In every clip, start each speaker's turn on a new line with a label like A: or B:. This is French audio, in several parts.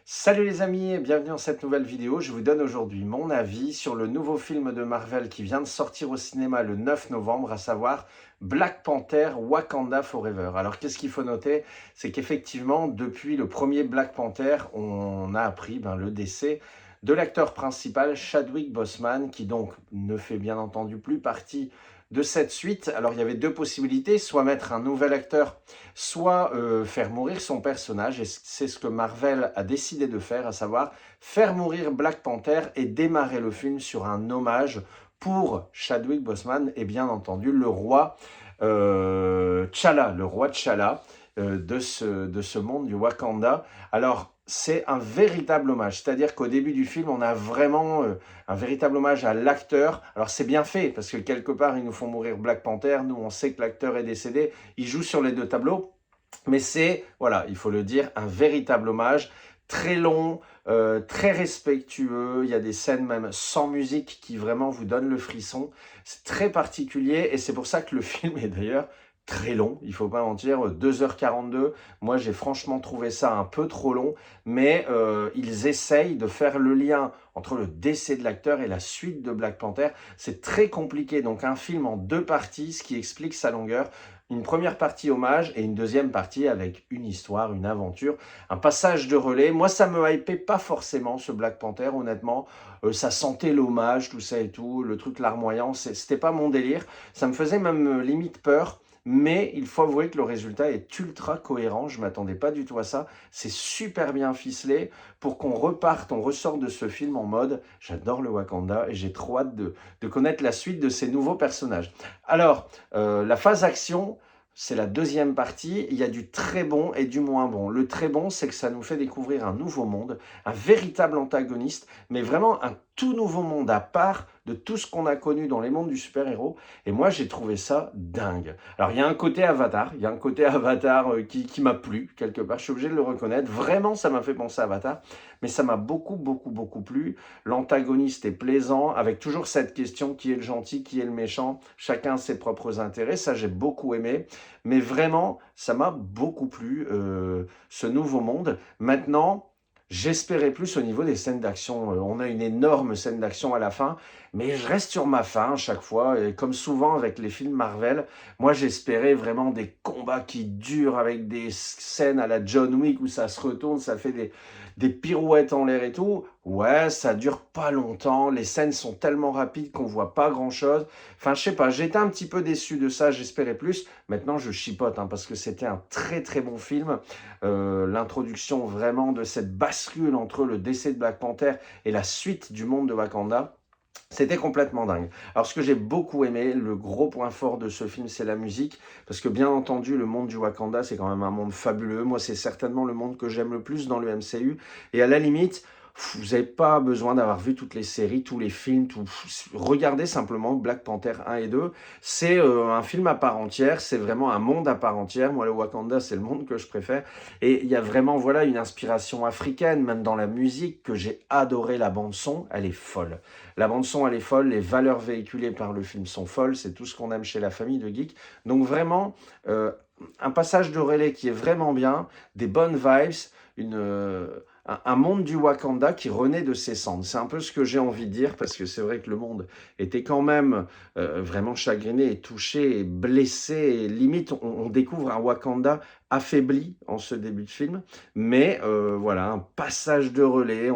A: Salut les amis et bienvenue dans cette nouvelle vidéo. Je vous donne aujourd'hui mon avis sur le nouveau film de Marvel qui vient de sortir au cinéma le 9 novembre, à savoir Black Panther Wakanda Forever. Alors qu'est-ce qu'il faut noter? C'est qu'effectivement, depuis le premier Black Panther, on a appris le décès de l'acteur principal Chadwick Boseman, qui donc ne fait bien entendu plus partie de cette suite. Alors il y avait deux possibilités, soit mettre un nouvel acteur, soit faire mourir son personnage, et c'est ce que Marvel a décidé de faire, à savoir faire mourir Black Panther et démarrer le film sur un hommage pour Chadwick Boseman et bien entendu le roi T'Challa, de ce monde du Wakanda. Alors, c'est un véritable hommage, c'est-à-dire qu'au début du film, on a vraiment un véritable hommage à l'acteur. Alors, c'est bien fait, parce que quelque part, ils nous font mourir Black Panther, nous, on sait que l'acteur est décédé, il joue sur les deux tableaux, mais c'est, voilà, il faut le dire, un véritable hommage, très long, très respectueux. Il y a des scènes même sans musique qui vraiment vous donnent le frisson. C'est très particulier et c'est pour ça que le film est d'ailleurs très long, il ne faut pas mentir, 2h42. Moi, j'ai franchement trouvé ça un peu trop long, mais ils essayent de faire le lien entre le décès de l'acteur et la suite de Black Panther. C'est très compliqué, donc un film en deux parties, ce qui explique sa longueur. Une première partie hommage et une deuxième partie avec une histoire, une aventure, un passage de relais. Moi, ça me hypait pas forcément, ce Black Panther, honnêtement. Ça sentait l'hommage, tout ça et tout, le truc larmoyant, c'était pas mon délire. Ça me faisait même limite peur. Mais il faut avouer que le résultat est ultra cohérent, je ne m'attendais pas du tout à ça. C'est super bien ficelé pour qu'on reparte, on ressort de ce film en mode « J'adore le Wakanda et j'ai trop hâte de connaître la suite de ces nouveaux personnages ». Alors, la phase action, c'est la deuxième partie. Il y a du très bon et du moins bon. Le très bon, c'est que ça nous fait découvrir un nouveau monde, un véritable antagoniste, mais vraiment un tout nouveau monde à part de tout ce qu'on a connu dans les mondes du super-héros. Et moi, j'ai trouvé ça dingue. Alors, il y a un côté Avatar, qui m'a plu, quelque part, je suis obligé de le reconnaître. Vraiment, ça m'a fait penser à Avatar, mais ça m'a beaucoup plu. L'antagoniste est plaisant, avec toujours cette question, qui est le gentil, qui est le méchant, chacun a ses propres intérêts, ça j'ai beaucoup aimé. Mais vraiment, ça m'a beaucoup plu, ce nouveau monde. Maintenant, j'espérais plus au niveau des scènes d'action. On a une énorme scène d'action à la fin, mais je reste sur ma faim à chaque fois. Et comme souvent avec les films Marvel, moi j'espérais vraiment des combats qui durent avec des scènes à la John Wick où ça se retourne, ça fait des pirouettes en l'air et tout. Ouais, ça dure pas longtemps. Les scènes sont tellement rapides qu'on voit pas grand-chose. Enfin, je sais pas, j'étais un petit peu déçu de ça, j'espérais plus. Maintenant, je chipote, parce que c'était un très bon film. L'introduction vraiment de cette bascule entre le décès de Black Panther et la suite du monde de Wakanda, c'était complètement dingue. Alors, ce que j'ai beaucoup aimé, le gros point fort de ce film, c'est la musique. Parce que, bien entendu, le monde du Wakanda, c'est quand même un monde fabuleux. Moi, c'est certainement le monde que j'aime le plus dans le MCU. Et à la limite, vous n'avez pas besoin d'avoir vu toutes les séries, tous les films, tout. Regardez simplement Black Panther 1 et 2. C'est un film à part entière, c'est vraiment un monde à part entière. Moi, le Wakanda, c'est le monde que je préfère. Et il y a vraiment, voilà, une inspiration africaine, même dans la musique, que j'ai adoré. La bande-son, elle est folle. La bande-son, elle est folle. Les valeurs véhiculées par le film sont folles. C'est tout ce qu'on aime chez la famille de geeks. Donc vraiment, un passage de relais qui est vraiment bien, des bonnes vibes, un monde du Wakanda qui renaît de ses cendres. C'est un peu ce que j'ai envie de dire, parce que c'est vrai que le monde était quand même vraiment chagriné et touché et blessé. Et limite, on découvre un Wakanda affaibli en ce début de film. Mais voilà, un passage de relais,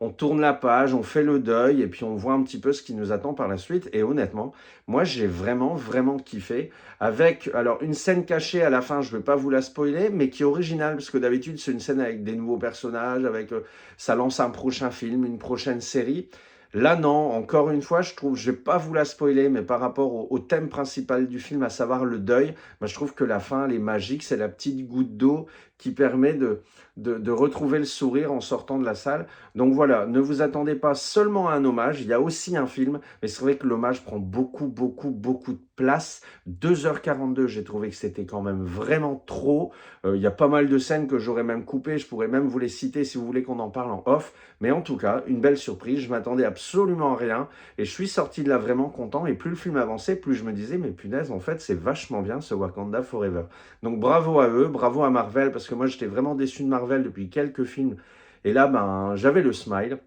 A: on tourne la page, on fait le deuil, et puis on voit un petit peu ce qui nous attend par la suite. Et honnêtement, moi, j'ai vraiment kiffé. Avec, alors, une scène cachée à la fin, je ne vais pas vous la spoiler, mais qui est originale, parce que d'habitude, c'est une scène avec des nouveaux personnages, avec ça lance un prochain film, une prochaine série. Là, non, encore une fois, je trouve, je ne vais pas vous la spoiler, mais par rapport au thème principal du film, à savoir le deuil, moi, je trouve que la fin, elle est magique, c'est la petite goutte d'eau qui permet de retrouver le sourire en sortant de la salle. Donc voilà, ne vous attendez pas seulement à un hommage, il y a aussi un film, mais c'est vrai que l'hommage prend beaucoup de place. 2h42, j'ai trouvé que c'était quand même vraiment trop. Il y a pas mal de scènes que j'aurais même coupées, je pourrais même vous les citer si vous voulez qu'on en parle en off. Mais en tout cas, une belle surprise, je m'attendais absolument à rien. Et je suis sorti de là vraiment content. Et plus le film avançait, plus je me disais, mais punaise, en fait, c'est vachement bien ce Wakanda Forever. Donc bravo à eux, bravo à Marvel, parce que moi j'étais vraiment déçu de Marvel depuis quelques films Et là, ben, j'avais le smile.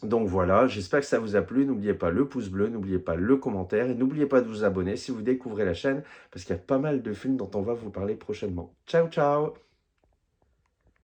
A: Donc voilà, j'espère que ça vous a plu. N'oubliez pas le pouce bleu, n'oubliez pas le commentaire et n'oubliez pas de vous abonner si vous découvrez la chaîne parce qu'il y a pas mal de films dont on va vous parler prochainement. Ciao, ciao!